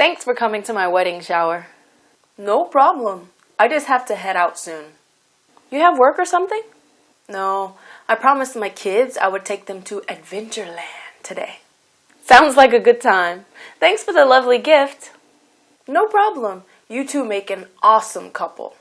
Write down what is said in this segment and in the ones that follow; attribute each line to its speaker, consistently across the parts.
Speaker 1: Thanks for coming to my wedding shower. No problem. I just have to head out soon. You have work or something? No, I promised my kids I would take them to Adventureland today. Sounds like a good time. Thanks for the lovely gift. No problem. You two make an awesome couple.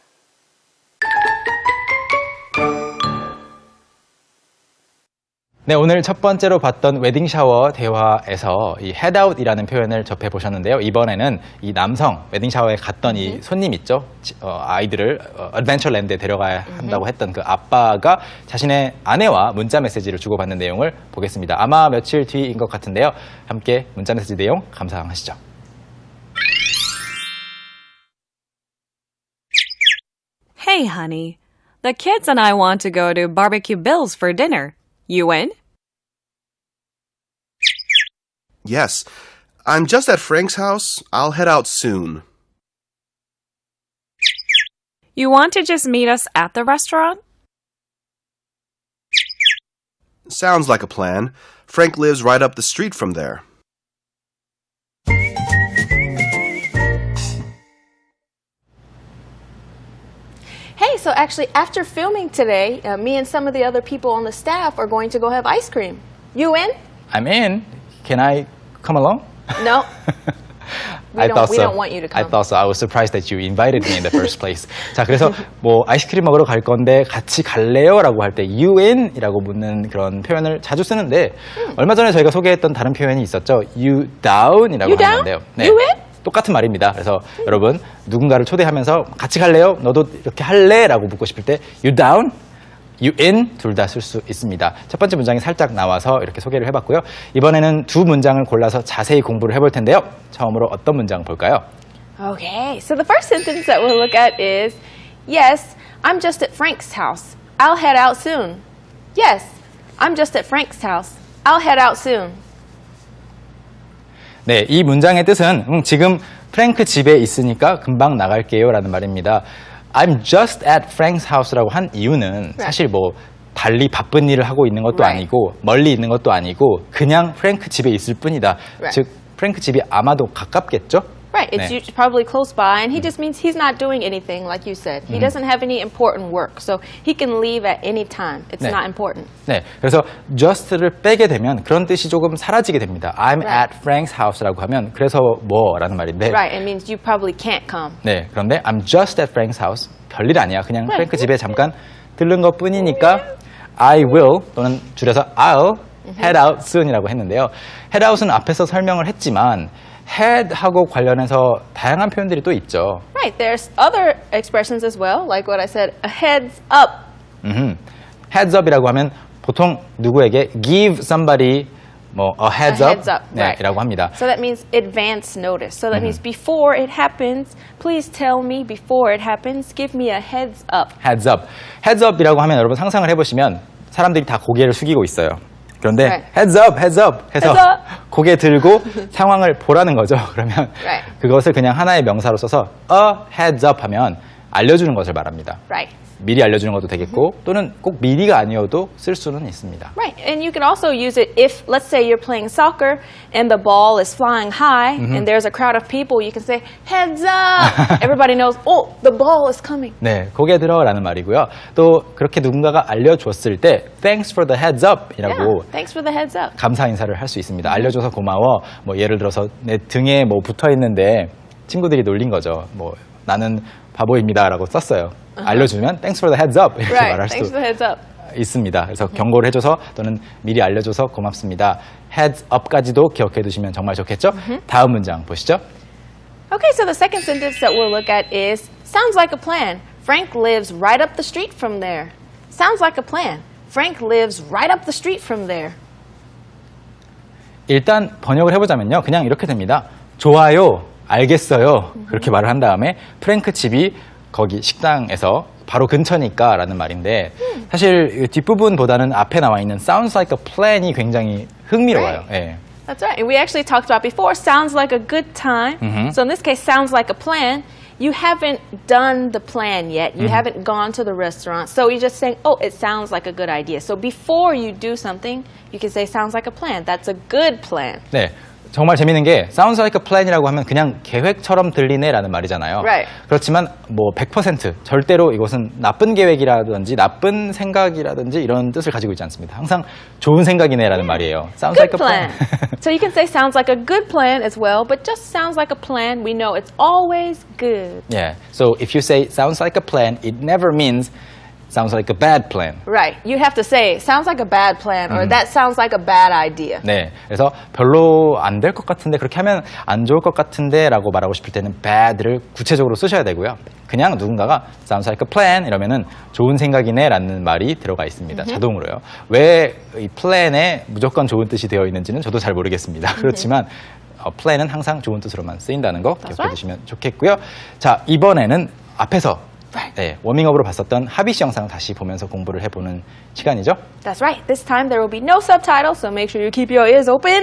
Speaker 2: 네, 오늘 첫 번째로 봤던 웨딩 샤워 대화에서 이 head out이라는 표현을 접해 보셨는데요. 이번에는 이 남성 웨딩 샤워에 갔던 이 손님 있죠. 아이들을 어드벤처랜드에 데려가야 한다고 했던 그 아빠가 자신의 아내와 문자 메시지를 주고받는 내용을 보겠습니다. 아마 며칠 뒤인 것 같은데요. 함께 문자 메시지 내용 감상하시죠.
Speaker 3: Hey, honey. The kids and I want to go to Barbecue Bill's for dinner. You in?
Speaker 4: Yes. I'm just at Frank's house. I'll head out soon.
Speaker 3: You want to just meet us at the restaurant?
Speaker 4: Sounds like a plan. Frank lives right up the street from there.
Speaker 1: Hey, so actually after filming today, me and some of the other people on the staff are going to go have ice cream. You in?
Speaker 2: I'm in. Can I come along?
Speaker 1: No. We don't want you to come.
Speaker 2: I thought so. I was surprised that you invited me in the first place. 자, 그래서 뭐 아이스크림 먹으러 갈 건데 같이 갈래요? 라고 할 때 you in? 이라고 묻는 그런 표현을 자주 쓰는데 얼마 전에 저희가 소개했던 다른 표현이 있었죠. you down? 이라고
Speaker 1: You
Speaker 2: 하는
Speaker 1: down?
Speaker 2: 건데요. 네.
Speaker 1: You in?
Speaker 2: 똑같은 말입니다. 그래서 여러분 누군가를 초대하면서 같이 갈래요? 너도 이렇게 할래? 라고 묻고 싶을 때 you down? you in? 둘 다 쓸 수 있습니다. 첫 번째 문장이 살짝 나와서 이렇게 소개를 해봤고요. 이번에는 두 문장을 골라서 자세히 공부를 해볼 텐데요. 처음으로 어떤 문장 볼까요?
Speaker 1: Okay, so the first sentence that we'll look at is, yes, I'm just at Frank's house. I'll head out soon. Yes, I'm just at Frank's house. I'll head out soon.
Speaker 2: 네, 이 문장의 뜻은 지금 프랭크 집에 있으니까 금방 나갈게요 라는 말입니다. I'm just at Frank's house라고 한 이유는 사실 뭐 달리 바쁜 일을 하고 있는 것도 아니고 멀리 있는 것도 아니고 그냥 프랭크 집에 있을 뿐이다. 즉 프랭크 집이 아마도 가깝겠죠?
Speaker 1: Right, it's probably close by, and he just means he's not doing anything, like you said. He doesn't have any important work, so he can leave at any time. It's not important.
Speaker 2: 네, 그래서 just를 빼게 되면 그런 뜻이 조금 사라지게 됩니다. I'm at Frank's house라고 하면 그래서 뭐라는 말인데.
Speaker 1: Right, it means you probably can't come.
Speaker 2: 네, 그런데 I'm just at Frank's house. 별일 아니야. 그냥 프랭크 집에 잠깐 들른 것 뿐이니까 I will 또는 줄여서 I'll head out soon이라고 했는데요. head out은 앞에서 설명을 했지만 head하고 관련해서 다양한 표현들이 또 있죠.
Speaker 1: Right, there's other expressions as well, like what I said, a heads up.
Speaker 2: heads up이라고 하면 보통 누구에게 give somebody 뭐 a heads up, 네, 이라고 합니다.
Speaker 1: So that means advance notice. So that means before it happens, please tell me before it happens, give me a heads up.
Speaker 2: heads up. heads up이라고 하면 여러분 상상을 해보시면 사람들이 다 고개를 숙이고 있어요. 그런데 heads up, heads up 해서
Speaker 1: heads up.
Speaker 2: 고개 들고 상황을 보라는 거죠. 그러면 그것을 그냥 하나의 명사로 써서 a heads up 하면 알려주는 것을 말합니다.
Speaker 1: Right.
Speaker 2: 미리 알려주는 것도 되겠고 또는 꼭 미리가 아니어도 쓸 수는 있습니다.
Speaker 1: Right, and you can also use it if, let's say you're playing soccer and the ball is flying high and there's a crowd of people, you can say, heads up! Everybody knows, oh, the ball is coming.
Speaker 2: 네, 고개 들어라는 말이고요. 또 그렇게 누군가가 알려줬을 때 thanks for the heads up 이라고
Speaker 1: thanks for the heads up.
Speaker 2: 감사 인사를 할 수 있습니다. 알려줘서 고마워. 뭐 예를 들어서 내 등에 뭐 붙어 있는데 친구들이 놀린 거죠. 뭐 나는 바보입니다라고 썼어요. 알려주면 thanks for the heads up 이렇게 말할 수도 있습니다. 그래서 경고를 해줘서 또는 미리 알려줘서 고맙습니다. heads up까지도 기억해 두시면 정말 좋겠죠? 다음 문장 보시죠.
Speaker 1: Okay, so the second sentence that we'll look at is, sounds like a plan. Frank lives right up the street from there. Sounds like a plan. Frank lives right up the street from there.
Speaker 2: 일단 번역을 해보자면요. 그냥 이렇게 됩니다. 좋아요. 알겠어요. 그렇게 말을 한 다음에 프랭크 집이 거기 식당에서 바로 근처니까 라는 말인데 사실 뒷부분보다는 앞에 나와 있는 sounds like a plan이 굉장히 흥미로워요. 예.
Speaker 1: That's right. And we actually talked about before, sounds like a good time. So in this case, sounds like a plan. You haven't done the plan yet. You haven't gone to the restaurant. So you're just saying, oh, it sounds like a good idea. So before you do something, you can say sounds like a plan. That's a good plan.
Speaker 2: 네. 정말 재밌는 게 sounds like a plan이라고 하면 그냥 계획처럼 들리네라는 말이잖아요.
Speaker 1: Right.
Speaker 2: 그렇지만 뭐 100% 절대로 이것은 나쁜 계획이라든지 나쁜 생각이라든지 이런 뜻을 가지고 있지 않습니다. 항상 좋은 생각이네라는 말이에요. Sounds
Speaker 1: Good
Speaker 2: like a plan.
Speaker 1: plan. So you can say sounds like a good plan as well, but just sounds like a plan, we know it's always good.
Speaker 2: Yeah. So if you say sounds like a plan, it never means sounds like a bad plan.
Speaker 1: Right. You have to say sounds like a bad plan or that sounds like a bad idea.
Speaker 2: 네, 그래서 별로 안 될 것 같은데 그렇게 하면 안 좋을 것 같은데라고 말하고 싶을 때는 bad를 구체적으로 쓰셔야 되고요. 그냥 누군가가 sounds like a plan 이러면은 좋은 생각이네라는 말이 들어가 있습니다. 자동으로요. 왜 이 plan에 무조건 좋은 뜻이 되어 있는지는 저도 잘 모르겠습니다. 그렇지만 plan은 항상 좋은 뜻으로만 쓰인다는 거 기억해 두시면 좋겠고요. 자, 이번에는 앞에서 네, 워밍업으로 봤었던 하비 씨 영상 다시 보면서 공부를 해보는 시간이죠.
Speaker 1: That's right. This time there will be no subtitles, so make sure you keep your ears open.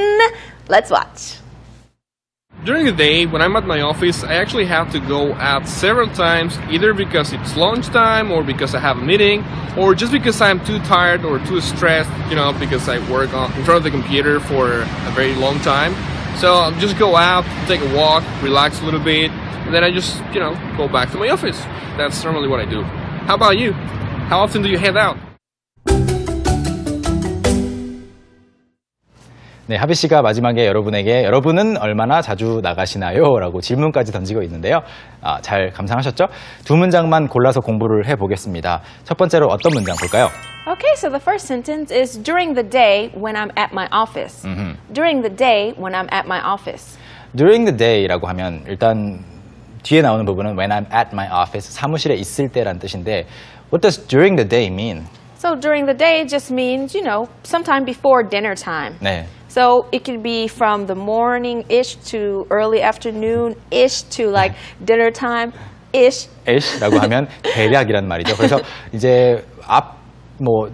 Speaker 1: Let's watch.
Speaker 5: During the day, when I'm at my office, I actually have to go out several times, either because it's lunchtime or because I have a meeting, or just because I'm too tired or too stressed, because I work in front of the computer for a very long time. So I'll just go out, take a walk, relax a little bit, and then I just, go back to my office. That's normally what I do. How about you? How often do you head out?
Speaker 2: 네, 하비 씨가 마지막에 여러분에게 여러분은 얼마나 자주 나가시나요? 라고 질문까지 던지고 있는데요. 잘 감상하셨죠? 두 문장만 골라서 공부를 해보겠습니다. 첫 번째로 어떤 문장 볼까요?
Speaker 1: Okay, so the first sentence is during the day when I'm at my office. During the day when I'm at my office.
Speaker 2: During the day라고 하면 일단 뒤에 나오는 부분은 when I'm at my office, 사무실에 있을 때란 뜻인데 what does during the day mean?
Speaker 1: So during the day just means, sometime before dinner time.
Speaker 2: 네,
Speaker 1: So it could be from the morning-ish to early afternoon-ish to like dinner time-ish.
Speaker 2: ash라고 하면 대략이란 말이죠. 그래서 이제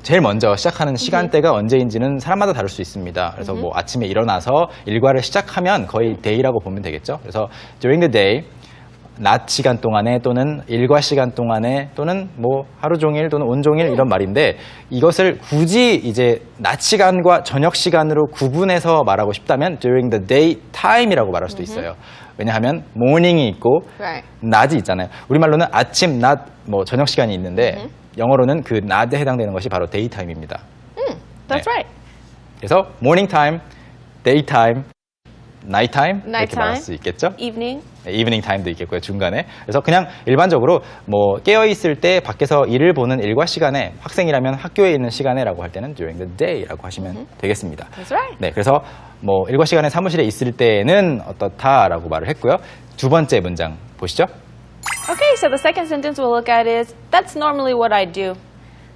Speaker 2: 제일 먼저 시작하는 시간대가 언제인지는 사람마다 다를 수 있습니다. 그래서 아침에 일어나서 일과를 시작하면 거의 day라고 보면 되겠죠. 그래서 during the day, 낮 시간 동안에 또는 일과 시간 동안에 또는 하루 종일 또는 온종일 이런 말인데 이것을 굳이 이제 낮 시간과 저녁 시간으로 구분해서 말하고 싶다면 during the day time이라고 말할 수도 있어요. 왜냐하면 morning이 있고
Speaker 1: Right.
Speaker 2: 낮이 있잖아요. 우리말로는 아침, 낮, 저녁 시간이 있는데 영어로는 그 낮에 해당되는 것이 바로 daytime입니다.
Speaker 1: That's
Speaker 2: 네.
Speaker 1: right.
Speaker 2: 그래서 morning time, daytime, nighttime 이렇게
Speaker 1: Nighttime.
Speaker 2: 말할 수 있겠죠?
Speaker 1: Evening.
Speaker 2: 이브닝 타임도 있겠고요, 중간에. 그래서 그냥 일반적으로 깨어있을 때 밖에서 일을 보는 일과 시간에 학생이라면 학교에 있는 시간에라고 할 때는 during the day라고 하시면 되겠습니다.
Speaker 1: That's right.
Speaker 2: 네, 그래서 일과 시간에 사무실에 있을 때는 어떻다라고 말을 했고요. 두 번째 문장 보시죠.
Speaker 1: Okay, so the second sentence we'll look at is that's normally what I do.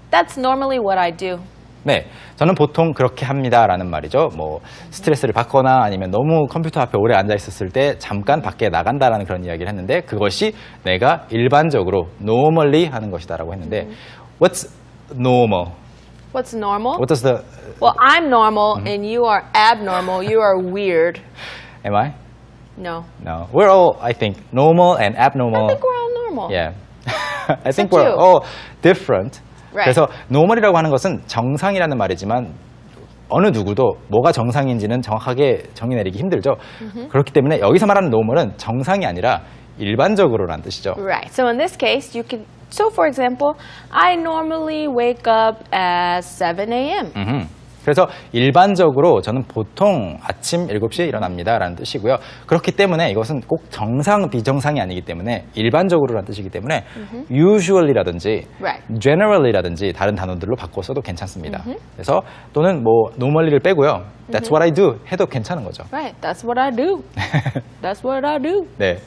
Speaker 1: That's normally what I do.
Speaker 2: 네, 저는 보통 그렇게 합니다라는 말이죠. 스트레스를 받거나 아니면 너무 컴퓨터 앞에 오래 앉아 있었을 때 잠깐 밖에 나간다라는 그런 이야기를 했는데 그것이 내가 일반적으로 normally 하는 것이다라고 했는데 What's normal?
Speaker 1: What's normal?
Speaker 2: What does the
Speaker 1: Well, I'm normal and you are abnormal. You are weird.
Speaker 2: am I?
Speaker 1: No.
Speaker 2: No, we're all I think normal and abnormal.
Speaker 1: I think we're all normal.
Speaker 2: Yeah, I think
Speaker 1: Except
Speaker 2: we're
Speaker 1: you.
Speaker 2: all different.
Speaker 1: Right.
Speaker 2: 그래서 normal이라고 하는 것은 정상이라는 말이지만 어느 누구도 뭐가 정상인지는 정확하게 정의 내리기 힘들죠. 그렇기 때문에 여기서 말하는 normal은 정상이 아니라 일반적으로라는 뜻이죠.
Speaker 1: Right. So in this case, so for example, I normally wake up at 7 a.m.
Speaker 2: 그래서 일반적으로 저는 보통 아침 7시에 일어납니다 라는 뜻이고요. 그렇기 때문에 이것은 꼭 정상, 비정상이 아니기 때문에 일반적으로라는 뜻이기 때문에 usually라든지
Speaker 1: Right.
Speaker 2: generally라든지 다른 단어들로 바꿔 써도 괜찮습니다. 그래서 또는 normally를 빼고요. That's what I do 해도 괜찮은 거죠.
Speaker 1: Right. That's what I do. That's what I do.
Speaker 2: 네.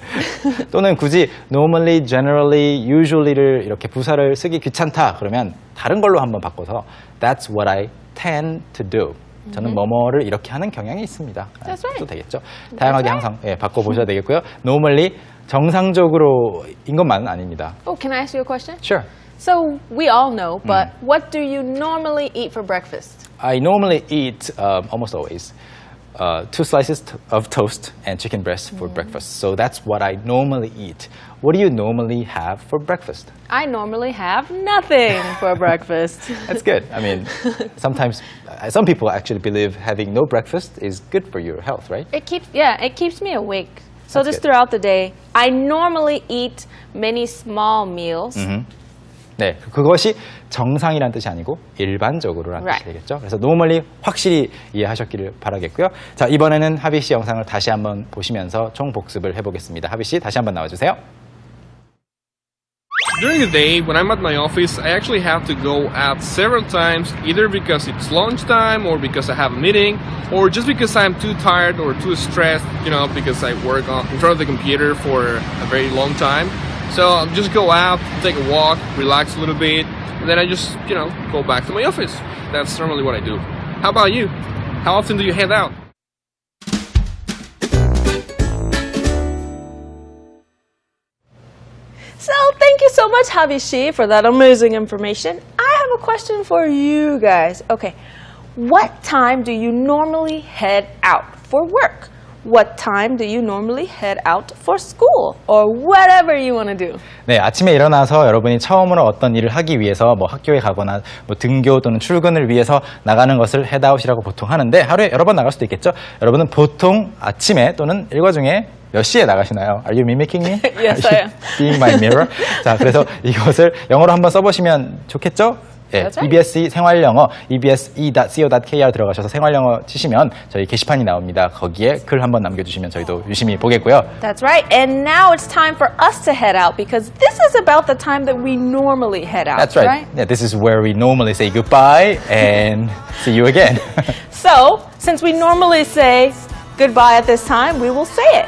Speaker 2: 또는 굳이 normally, generally, usually를 이렇게 부사를 쓰기 귀찮다 그러면 다른 걸로 한번 바꿔서 That's what I tend to do. 저는 뭐뭐를 이렇게 하는 경향이 있습니다.
Speaker 1: That's right.
Speaker 2: 도 되겠죠. 다양하게 항상 바꿔보셔야 되겠고요. normally 정상적으로인 것만은 아닙니다.
Speaker 1: Oh, can I ask you a question?
Speaker 2: Sure.
Speaker 1: So we all know, but what do you normally eat for breakfast?
Speaker 2: I normally eat almost always 2 slices of toast and chicken breast for breakfast. So that's what I normally eat. What do you normally have for breakfast?
Speaker 1: I normally have nothing for breakfast.
Speaker 2: That's good. I mean, sometimes some people actually believe having no breakfast is good for your health, right?
Speaker 1: It keeps me awake. So
Speaker 2: That's
Speaker 1: just
Speaker 2: good.
Speaker 1: throughout the day, I normally eat many small meals.
Speaker 2: 네, 그것이 정상이란 뜻이 아니고 일반적으로라는
Speaker 1: Right.
Speaker 2: 뜻이 되겠죠. 그래서 normally 확실히 이해하셨기를 바라겠고요. 자, 이번에는 하비 씨 영상을 다시 한번 보시면서 총 복습을 해보겠습니다. 하비 씨 다시 한번 나와주세요.
Speaker 5: During the day, when I'm at my office, I actually have to go out several times, either because it's lunchtime or because I have a meeting, or just because I'm too tired or too stressed, because I work in front of the computer for a very long time. So I'll just go out, take a walk, relax a little bit, and then I just, go back to my office. That's normally what I do. How about you? How often do you head out?
Speaker 1: So thank you so much, Habishi, for that amazing information. I have a question for you guys. Okay, what time do you normally head out for work? What time do you normally head out for school? Or whatever you want to do.
Speaker 2: 네, 아침에 일어나서 여러분이 처음으로 어떤 일을 하기 위해서 뭐 학교에 가거나 뭐 등교 또는 출근을 위해서 나가는 것을 헤드아웃이라고 보통 하는데 하루에 여러 번 나갈 수도 있겠죠. 여러분은 보통 아침에 또는 일과 중에 몇 시에 나가시나요? Are you mimicking me?
Speaker 1: Yes,
Speaker 2: Are
Speaker 1: I
Speaker 2: you
Speaker 1: am.
Speaker 2: being my mirror? 자, 그래서 이것을 영어로 한번 써보시면 좋겠죠? 예,
Speaker 1: That's right.
Speaker 2: EBS 생활영어 ebse.co.kr 들어가셔서 생활영어 치시면 저희 게시판이 나옵니다. 거기에 글 한번 남겨주시면 저희도 유심히 보겠고요.
Speaker 1: That's right. And now it's time for us to head out because this is about the time that we normally head out.
Speaker 2: That's right. Yeah, this is where we normally say goodbye and see you again.
Speaker 1: So, since we normally say goodbye at this time, we will say it.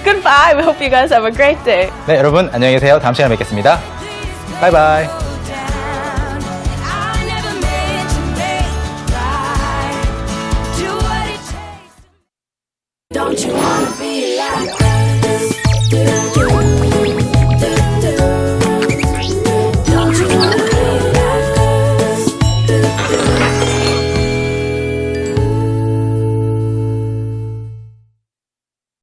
Speaker 1: Goodbye. We hope you guys have a great day.
Speaker 2: 네, 여러분 안녕히 계세요. 다음 시간에 뵙겠습니다. 바이바이.
Speaker 6: I never meant to make right. Do what it takes. Don't you wanna be like